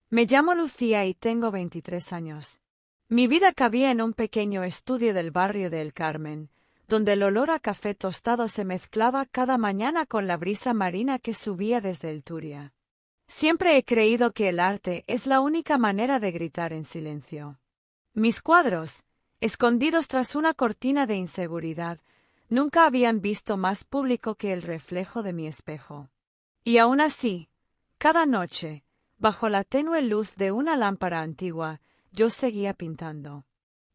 Me llamo Lucía y tengo 23 años. Mi vida cabía en un pequeño estudio del barrio de El Carmen, donde el olor a café tostado se mezclaba cada mañana con la brisa marina que subía desde el Turia. Siempre he creído que el arte es la única manera de gritar en silencio. Mis cuadros, escondidos tras una cortina de inseguridad, nunca habían visto más público que el reflejo de mi espejo. Y aún así, cada noche, bajo la tenue luz de una lámpara antigua, yo seguía pintando.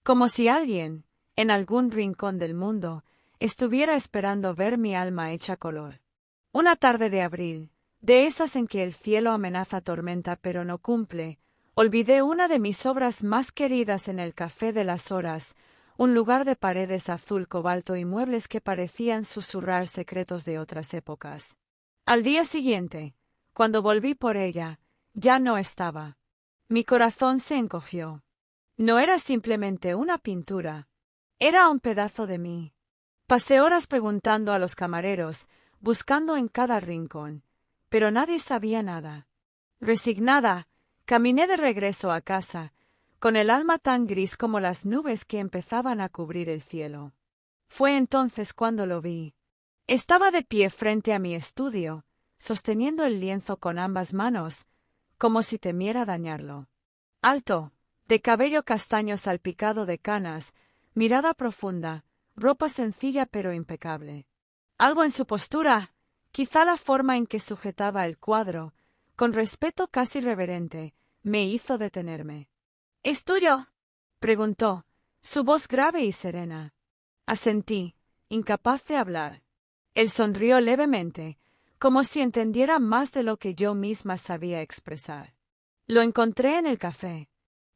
Como si alguien, en algún rincón del mundo, estuviera esperando ver mi alma hecha color. Una tarde de abril, de esas en que el cielo amenaza tormenta pero no cumple, olvidé una de mis obras más queridas en el Café de las Horas, un lugar de paredes azul cobalto y muebles que parecían susurrar secretos de otras épocas. Al día siguiente, cuando volví por ella, ya no estaba. Mi corazón se encogió. No era simplemente una pintura, era un pedazo de mí. Pasé horas preguntando a los camareros, buscando en cada rincón, pero nadie sabía nada. Resignada, caminé de regreso a casa, con el alma tan gris como las nubes que empezaban a cubrir el cielo. Fue entonces cuando lo vi. Estaba de pie frente a mi estudio, sosteniendo el lienzo con ambas manos, como si temiera dañarlo. Alto, de cabello castaño salpicado de canas, mirada profunda, ropa sencilla pero impecable. Algo en su postura, quizá la forma en que sujetaba el cuadro, con respeto casi reverente, me hizo detenerme. —¿Es tuyo? —preguntó, su voz grave y serena. Asentí, incapaz de hablar. Él sonrió levemente, como si entendiera más de lo que yo misma sabía expresar. Lo encontré en el café.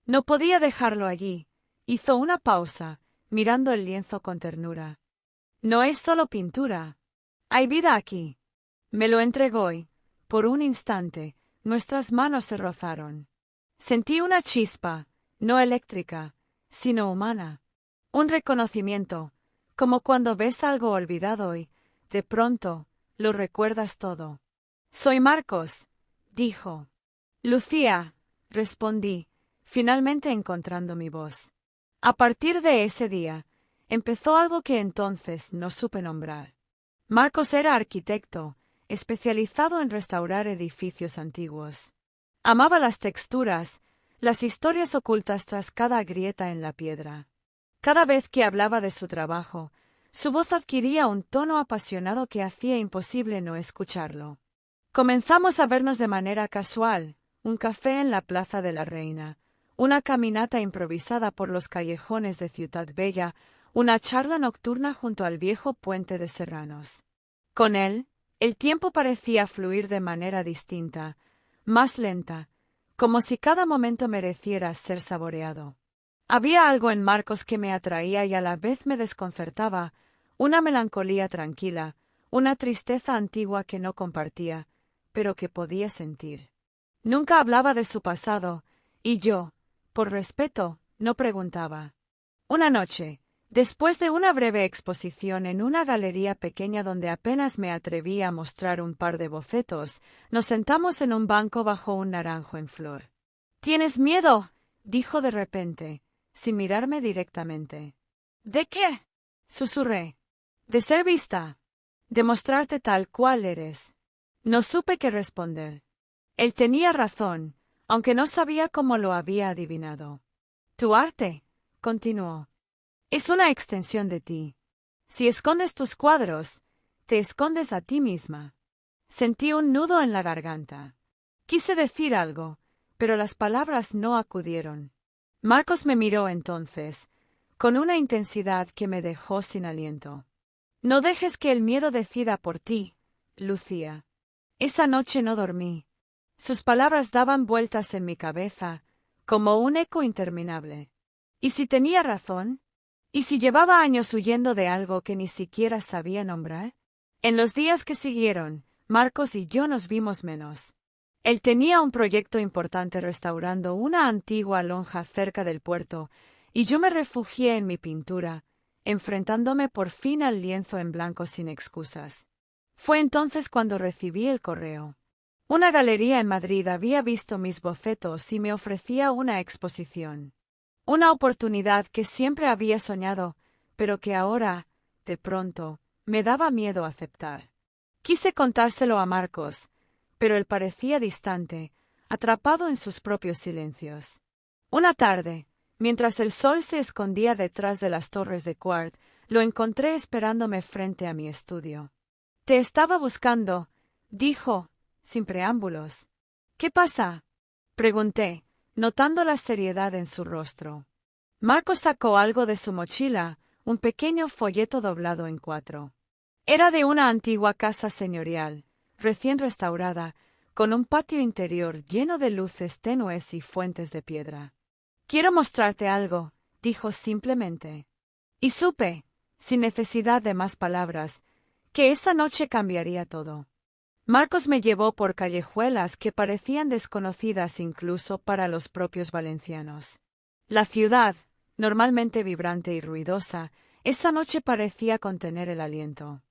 No podía dejarlo allí. Hizo una pausa, mirando el lienzo con ternura. No es solo pintura. Hay vida aquí. Me lo entregó y, por un instante, nuestras manos se rozaron. Sentí una chispa, no eléctrica, sino humana. Un reconocimiento, como cuando ves algo olvidado y, de pronto, lo recuerdas todo. —Soy Marcos —dijo. —Lucía —respondí, finalmente encontrando mi voz. A partir de ese día, empezó algo que entonces no supe nombrar. Marcos era arquitecto, especializado en restaurar edificios antiguos. Amaba las texturas, las historias ocultas tras cada grieta en la piedra. Cada vez que hablaba de su trabajo, su voz adquiría un tono apasionado que hacía imposible no escucharlo. Comenzamos a vernos de manera casual, un café en la Plaza de la Reina, una caminata improvisada por los callejones de Ciutat Bella, una charla nocturna junto al viejo puente de Serranos. Con él, el tiempo parecía fluir de manera distinta, más lenta, como si cada momento mereciera ser saboreado. Había algo en Marcos que me atraía y a la vez me desconcertaba, una melancolía tranquila, una tristeza antigua que no compartía, pero que podía sentir. Nunca hablaba de su pasado, y yo, por respeto, no preguntaba. Una noche, después de una breve exposición en una galería pequeña donde apenas me atreví a mostrar un par de bocetos, nos sentamos en un banco bajo un naranjo en flor. —¿Tienes miedo? —dijo de repente, sin mirarme directamente. —¿De qué? —susurré. —De ser vista. De mostrarte tal cual eres. No supe qué responder. Él tenía razón, aunque no sabía cómo lo había adivinado. Tu arte, continuó, es una extensión de ti. Si escondes tus cuadros, te escondes a ti misma. Sentí un nudo en la garganta. Quise decir algo, pero las palabras no acudieron. Marcos me miró entonces, con una intensidad que me dejó sin aliento. No dejes que el miedo decida por ti, Lucía. Esa noche no dormí. Sus palabras daban vueltas en mi cabeza, como un eco interminable. ¿Y si tenía razón? ¿Y si llevaba años huyendo de algo que ni siquiera sabía nombrar? En los días que siguieron, Marcos y yo nos vimos menos. Él tenía un proyecto importante restaurando una antigua lonja cerca del puerto, y yo me refugié en mi pintura, enfrentándome por fin al lienzo en blanco sin excusas. Fue entonces cuando recibí el correo. Una galería en Madrid había visto mis bocetos y me ofrecía una exposición. Una oportunidad que siempre había soñado, pero que ahora, de pronto, me daba miedo aceptar. Quise contárselo a Marcos, pero él parecía distante, atrapado en sus propios silencios. Una tarde, mientras el sol se escondía detrás de las torres de Quart, lo encontré esperándome frente a mi estudio. «Te estaba buscando», dijo, sin preámbulos. «¿Qué pasa?», pregunté, notando la seriedad en su rostro. Marcos sacó algo de su mochila, un pequeño folleto doblado en 4. Era de una antigua casa señorial, recién restaurada, con un patio interior lleno de luces tenues y fuentes de piedra. «Quiero mostrarte algo», dijo simplemente. Y supe, sin necesidad de más palabras, que esa noche cambiaría todo. Marcos me llevó por callejuelas que parecían desconocidas incluso para los propios valencianos. La ciudad, normalmente vibrante y ruidosa, esa noche parecía contener el aliento.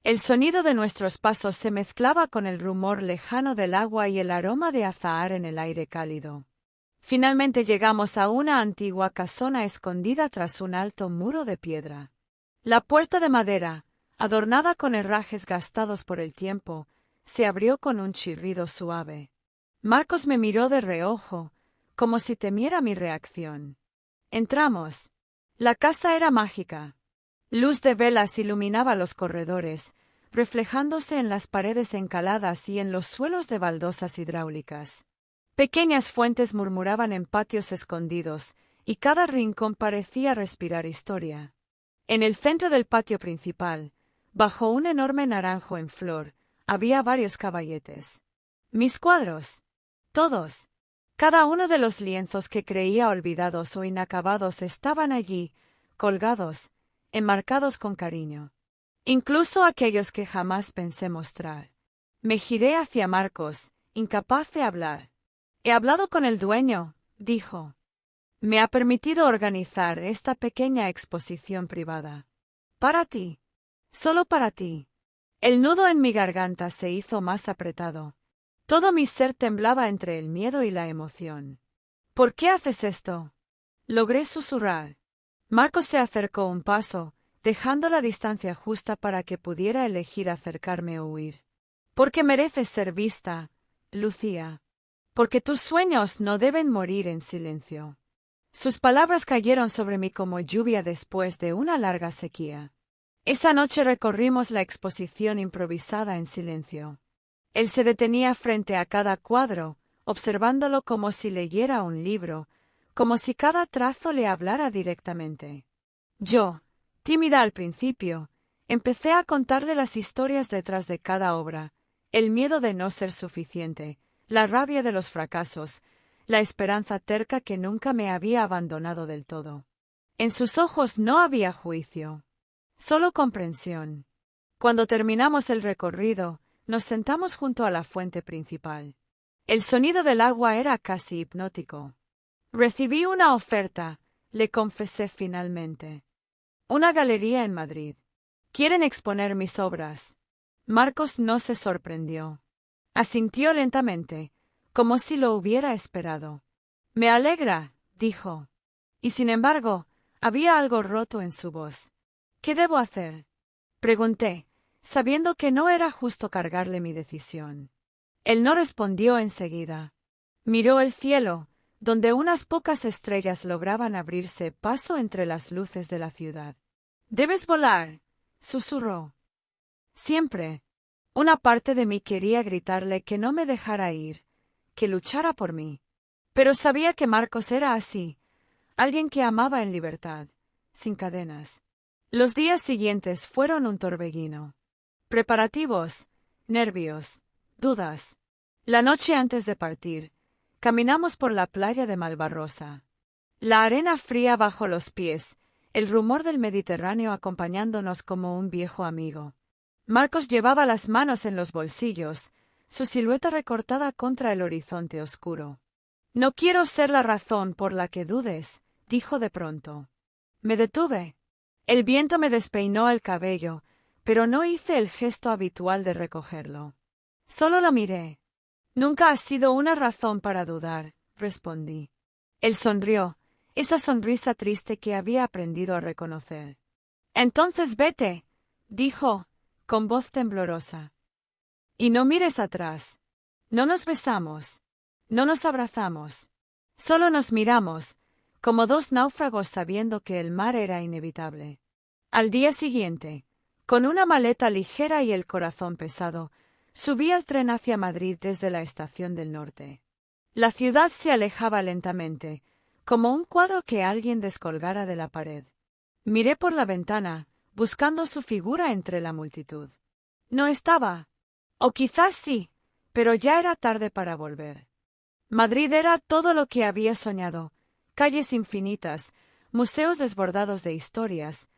El sonido de nuestros pasos se mezclaba con el rumor lejano del agua y el aroma de azahar en el aire cálido. Finalmente llegamos a una antigua casona escondida tras un alto muro de piedra. La puerta de madera, adornada con herrajes gastados por el tiempo, se abrió con un chirrido suave. Marcos me miró de reojo, como si temiera mi reacción. Entramos. La casa era mágica. Luz de velas iluminaba los corredores, reflejándose en las paredes encaladas y en los suelos de baldosas hidráulicas. Pequeñas fuentes murmuraban en patios escondidos, y cada rincón parecía respirar historia. En el centro del patio principal, bajo un enorme naranjo en flor, había varios caballetes. Mis cuadros. Todos. Cada uno de los lienzos que creía olvidados o inacabados estaban allí, colgados, enmarcados con cariño. Incluso aquellos que jamás pensé mostrar. Me giré hacia Marcos, incapaz de hablar. «He hablado con el dueño», dijo. «Me ha permitido organizar esta pequeña exposición privada. Para ti. Solo para ti». El nudo en mi garganta se hizo más apretado. Todo mi ser temblaba entre el miedo y la emoción. «¿Por qué haces esto?», logré susurrar. Marcos se acercó un paso, dejando la distancia justa para que pudiera elegir acercarme o huir. «Porque mereces ser vista, Lucía. Porque tus sueños no deben morir en silencio». Sus palabras cayeron sobre mí como lluvia después de una larga sequía. Esa noche recorrimos la exposición improvisada en silencio. Él se detenía frente a cada cuadro, observándolo como si leyera un libro, como si cada trazo le hablara directamente. Yo, tímida al principio, empecé a contarle las historias detrás de cada obra, el miedo de no ser suficiente, la rabia de los fracasos, la esperanza terca que nunca me había abandonado del todo. En sus ojos no había juicio, solo comprensión. Cuando terminamos el recorrido, nos sentamos junto a la fuente principal. El sonido del agua era casi hipnótico. «Recibí una oferta», le confesé finalmente. «Una galería en Madrid. Quieren exponer mis obras». Marcos no se sorprendió. Asintió lentamente, como si lo hubiera esperado. «Me alegra», dijo. Y sin embargo, había algo roto en su voz. «¿Qué debo hacer?», pregunté, sabiendo que no era justo cargarle mi decisión. Él no respondió enseguida. Miró el cielo, donde unas pocas estrellas lograban abrirse paso entre las luces de la ciudad. «Debes volar», susurró. Siempre. Una parte de mí quería gritarle que no me dejara ir, que luchara por mí. Pero sabía que Marcos era así, alguien que amaba en libertad, sin cadenas. Los días siguientes fueron un torbellino. Preparativos, nervios, dudas. La noche antes de partir, caminamos por la playa de Malvarrosa. La arena fría bajo los pies, el rumor del Mediterráneo acompañándonos como un viejo amigo. Marcos llevaba las manos en los bolsillos, su silueta recortada contra el horizonte oscuro. «No quiero ser la razón por la que dudes», dijo de pronto. Me detuve. El viento me despeinó el cabello, pero no hice el gesto habitual de recogerlo. Solo la miré. Nunca ha sido una razón para dudar, respondí. Él sonrió, esa sonrisa triste que había aprendido a reconocer. Entonces vete, dijo, con voz temblorosa. Y no mires atrás. No nos besamos. No nos abrazamos. Solo nos miramos, como dos náufragos sabiendo que el mar era inevitable. Al día siguiente, con una maleta ligera y el corazón pesado, subí al tren hacia Madrid desde la estación del norte. La ciudad se alejaba lentamente, como un cuadro que alguien descolgara de la pared. Miré por la ventana, buscando su figura entre la multitud. No estaba. O quizás sí, pero ya era tarde para volver. Madrid era todo lo que había soñado, calles infinitas, museos desbordados de historias,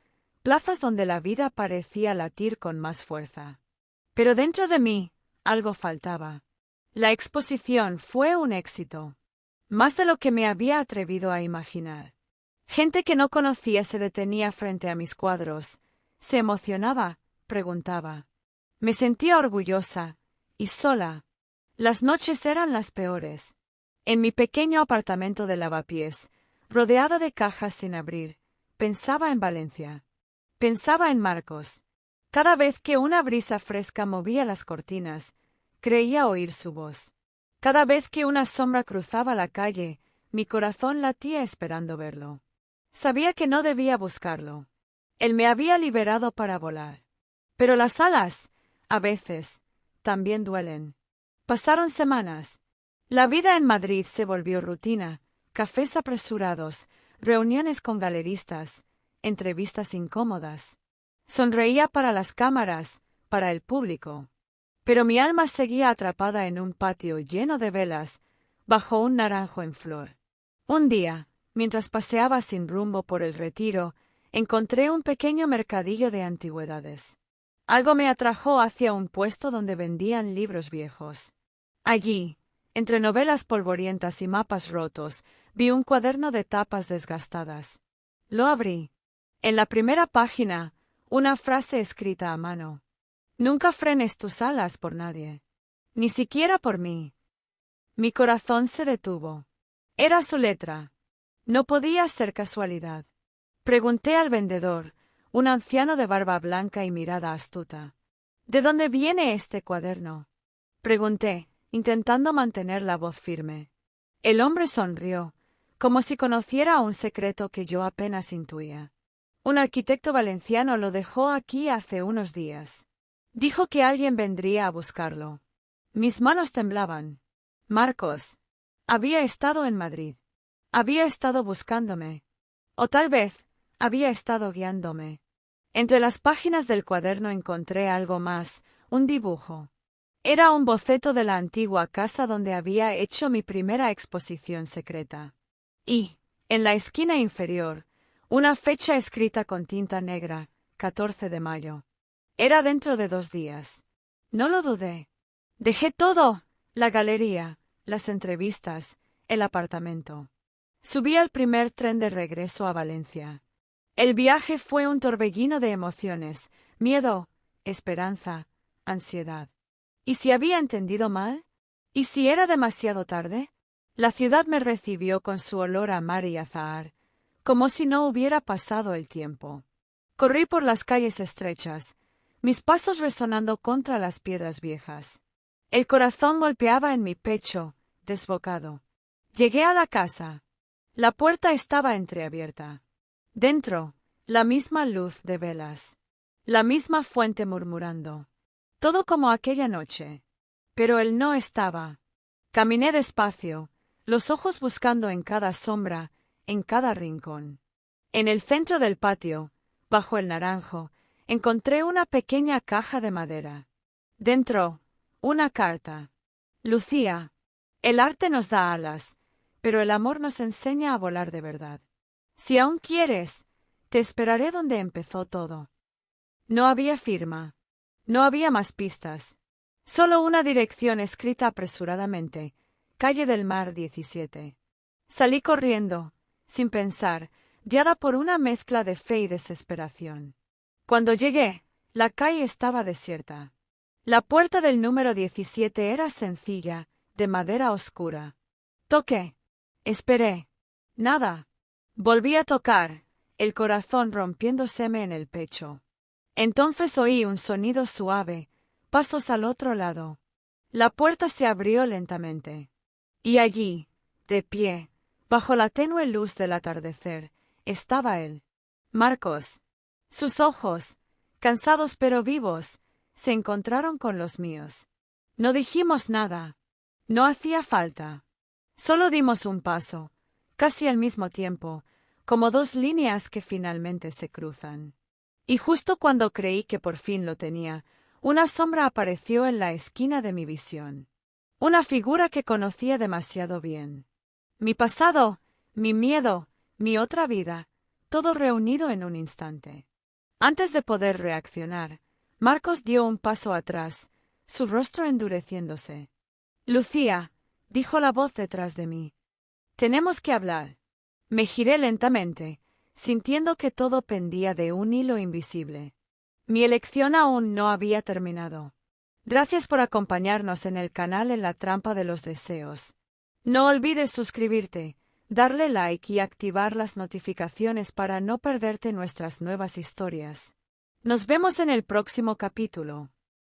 plazas donde la vida parecía latir con más fuerza. Pero dentro de mí, algo faltaba. La exposición fue un éxito. Más de lo que me había atrevido a imaginar. Gente que no conocía se detenía frente a mis cuadros, se emocionaba, preguntaba. Me sentía orgullosa, y sola. Las noches eran las peores. En mi pequeño apartamento de lavapiés, rodeada de cajas sin abrir, pensaba en Valencia. Pensaba en Marcos. Cada vez que una brisa fresca movía las cortinas, creía oír su voz. Cada vez que una sombra cruzaba la calle, mi corazón latía esperando verlo. Sabía que no debía buscarlo. Él me había liberado para volar. Pero las alas, a veces, también duelen. Pasaron semanas. La vida en Madrid se volvió rutina, cafés apresurados, reuniones con galeristas, entrevistas incómodas. Sonreía para las cámaras, para el público. Pero mi alma seguía atrapada en un patio lleno de velas, bajo un naranjo en flor. Un día, mientras paseaba sin rumbo por el Retiro, encontré un pequeño mercadillo de antigüedades. Algo me atrajo hacia un puesto donde vendían libros viejos. Allí, entre novelas polvorientas y mapas rotos, vi un cuaderno de tapas desgastadas. Lo abrí. En la primera página, una frase escrita a mano. Nunca frenes tus alas por nadie. Ni siquiera por mí. Mi corazón se detuvo. Era su letra. No podía ser casualidad. Pregunté al vendedor, un anciano de barba blanca y mirada astuta. ¿De dónde viene este cuaderno? Pregunté, intentando mantener la voz firme. El hombre sonrió, como si conociera un secreto que yo apenas intuía. Un arquitecto valenciano lo dejó aquí hace unos días. Dijo que alguien vendría a buscarlo. Mis manos temblaban. Marcos. Había estado en Madrid. Había estado buscándome. O tal vez, había estado guiándome. Entre las páginas del cuaderno encontré algo más, un dibujo. Era un boceto de la antigua casa donde había hecho mi primera exposición secreta. Y, en la esquina inferior, una fecha escrita con tinta negra, 14 de mayo. Era dentro de 2 días. No lo dudé. Dejé todo, la galería, las entrevistas, el apartamento. Subí al primer tren de regreso a Valencia. El viaje fue un torbellino de emociones, miedo, esperanza, ansiedad. ¿Y si había entendido mal? ¿Y si era demasiado tarde? La ciudad me recibió con su olor a mar y azahar, como si no hubiera pasado el tiempo. Corrí por las calles estrechas, mis pasos resonando contra las piedras viejas. El corazón golpeaba en mi pecho, desbocado. Llegué a la casa. La puerta estaba entreabierta. Dentro, la misma luz de velas. La misma fuente murmurando. Todo como aquella noche. Pero él no estaba. Caminé despacio, los ojos buscando en cada sombra, en cada rincón. En el centro del patio, bajo el naranjo, encontré una pequeña caja de madera. Dentro, una carta. Lucía, el arte nos da alas, pero el amor nos enseña a volar de verdad. Si aún quieres, te esperaré donde empezó todo. No había firma. No había más pistas. Solo una dirección escrita apresuradamente. Calle del Mar 17. Salí corriendo, sin pensar, guiada por una mezcla de fe y desesperación. Cuando llegué, la calle estaba desierta. La puerta del número 17 era sencilla, de madera oscura. Toqué. Esperé. Nada. Volví a tocar, el corazón rompiéndoseme en el pecho. Entonces oí un sonido suave, pasos al otro lado. La puerta se abrió lentamente. Y allí, de pie, bajo la tenue luz del atardecer, estaba él. Marcos. Sus ojos, cansados pero vivos, se encontraron con los míos. No dijimos nada. No hacía falta. Solo dimos un paso, casi al mismo tiempo, como dos líneas que finalmente se cruzan. Y justo cuando creí que por fin lo tenía, una sombra apareció en la esquina de mi visión. Una figura que conocía demasiado bien. Mi pasado, mi miedo, mi otra vida, todo reunido en un instante. Antes de poder reaccionar, Marcos dio un paso atrás, su rostro endureciéndose. Lucía, dijo la voz detrás de mí. Tenemos que hablar. Me giré lentamente, sintiendo que todo pendía de un hilo invisible. Mi elección aún no había terminado. Gracias por acompañarnos en el canal En la Trampa de los Deseos. No olvides suscribirte, darle like y activar las notificaciones para no perderte nuestras nuevas historias. Nos vemos en el próximo capítulo.